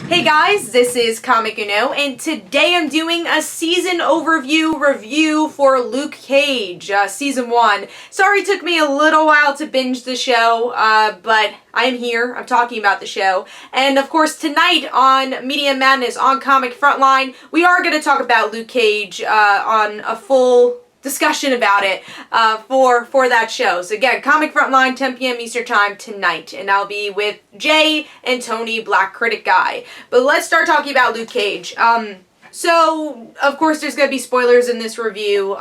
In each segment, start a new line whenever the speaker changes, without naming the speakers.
Hey guys, this is Comic Uno, and today I'm doing a season overview review for Luke Cage, season 1. Sorry it took me a little while to binge the show, but I'm here, I'm talking about the show. And of course tonight on Media Madness on Comic Frontline, we are going to talk about Luke Cage on a full discussion about it for that show. So again, Comic Frontline, 10 p.m. Eastern Time tonight, and I'll be with Jay and Tony, Black Critic Guy. But let's start talking about Luke Cage. So of course there's going to be spoilers in this review,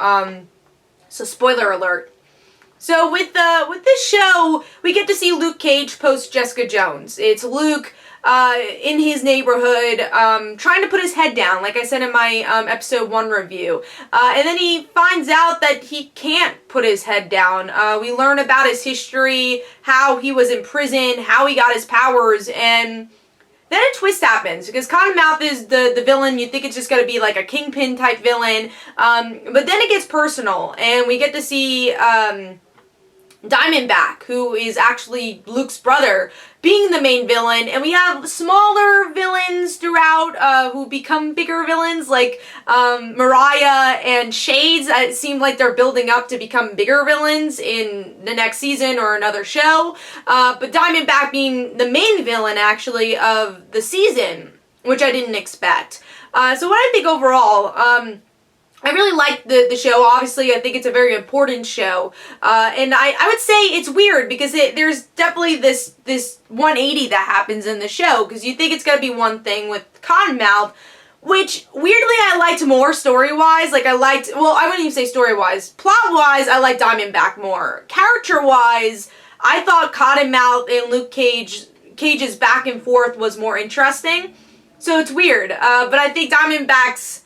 so spoiler alert. So with this show, we get to see Luke Cage post Jessica Jones. It's Luke in his neighborhood, trying to put his head down, like I said in my episode 1 review. And then he finds out that he can't put his head down. We learn about his history, how he was in prison, how he got his powers, and then a twist happens, because Cottonmouth is the villain. You think it's just going to be like a Kingpin type villain, but then it gets personal, and we get to see Diamondback, who is actually Luke's brother, being the main villain, and we have smaller villains throughout who become bigger villains, like Mariah and Shades. It seemed like they're building up to become bigger villains in the next season or another show, but Diamondback being the main villain, actually, of the season, which I didn't expect. So what I think overall, I really like the show. Obviously, I think it's a very important show. And I would say it's weird because there's definitely this 180 that happens in the show, because you think it's going to be one thing with Cottonmouth, which weirdly I liked more story-wise. Like I wouldn't even say story-wise. Plot-wise, I liked Diamondback more. Character-wise, I thought Cottonmouth and Luke Cage's back and forth was more interesting. So it's weird. But I think Diamondback's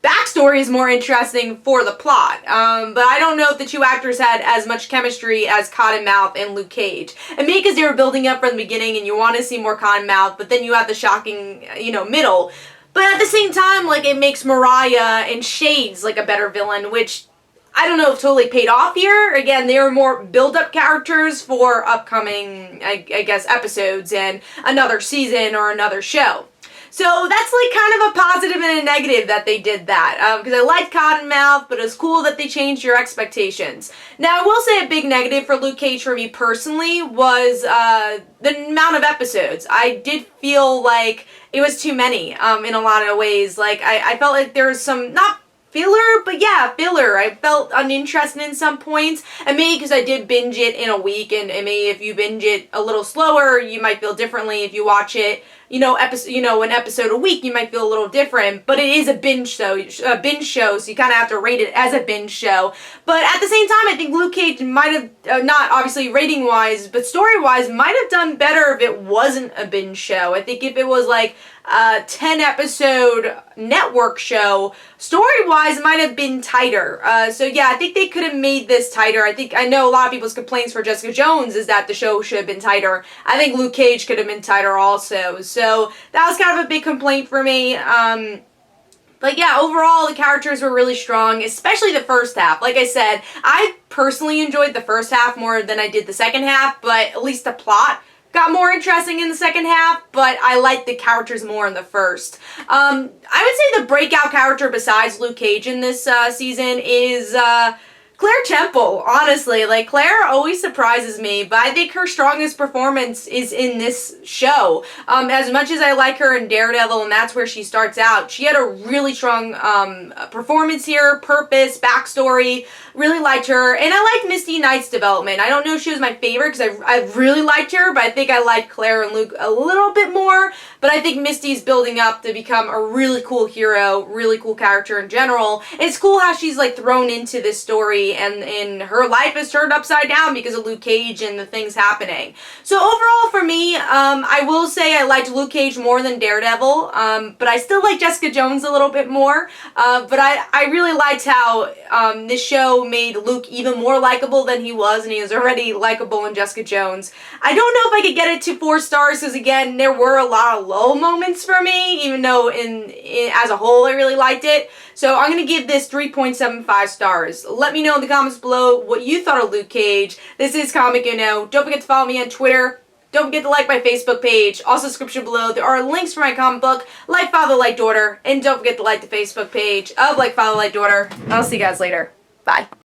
backstory is more interesting for the plot, but I don't know if the two actors had as much chemistry as Cottonmouth and Luke Cage. And maybe because they were building up from the beginning and you want to see more Cottonmouth, but then you have the shocking, middle. But at the same time, like, it makes Mariah and Shades, like, a better villain, which I don't know if totally paid off here. Again, they were more build-up characters for upcoming, I guess, episodes and another season or another show. So that's like kind of a positive and a negative that they did that, because I liked Cottonmouth, but it was cool that they changed your expectations. Now I will say a big negative for Luke Cage for me personally was the amount of episodes. I did feel like it was too many in a lot of ways. Like I felt like there was some, not filler, but yeah, filler. I felt uninterested in some points, and maybe because I did binge it in a week, and maybe if you binge it a little slower, you might feel differently. If you watch it, an episode a week, you might feel a little different, but it is a binge show, so you kind of have to rate it as a binge show. But at the same time, I think Luke Cage might have, not obviously rating-wise, but story-wise, might have done better if it wasn't a binge show. I think if it was like a 10-episode network show, story-wise, it might have been tighter. So yeah, I think they could have made this tighter. I know a lot of people's complaints for Jessica Jones is that the show should have been tighter. I think Luke Cage could have been tighter also. So that was kind of a big complaint for me. But yeah, overall, the characters were really strong, especially the first half. Like I said, I personally enjoyed the first half more than I did the second half, but at least the plot got more interesting in the second half, but I liked the characters more in the first. I would say the breakout character besides Luke Cage in this season is Claire Temple, honestly. Like, Claire always surprises me, but I think her strongest performance is in this show. As much as I like her in Daredevil, and that's where she starts out, she had a really strong performance here, purpose, backstory. Really liked her, and I liked Misty Knight's development. I don't know if she was my favorite, because I really liked her, but I think I liked Claire and Luke a little bit more, but I think Misty's building up to become a really cool hero, really cool character in general. It's cool how she's, like, thrown into this story, and her life is turned upside down because of Luke Cage and the things happening. So overall for me, I will say I liked Luke Cage more than Daredevil, but I still like Jessica Jones a little bit more, but I really liked how this show made Luke even more likable than he was, and he was already likable in Jessica Jones. I don't know if I could get it to 4 stars, because again, there were a lot of low moments for me, even though as a whole I really liked it. So I'm going to give this 3.75 stars. Let me know in the comments below what you thought of Luke Cage. This is Comic Uno. Don't forget to follow me on Twitter, Don't forget to like my Facebook page. Also, description below, there are links for my comic book, Like Father, Like Daughter. And don't forget to like the Facebook page of Like Father, Like Daughter. I'll see you guys later. Bye.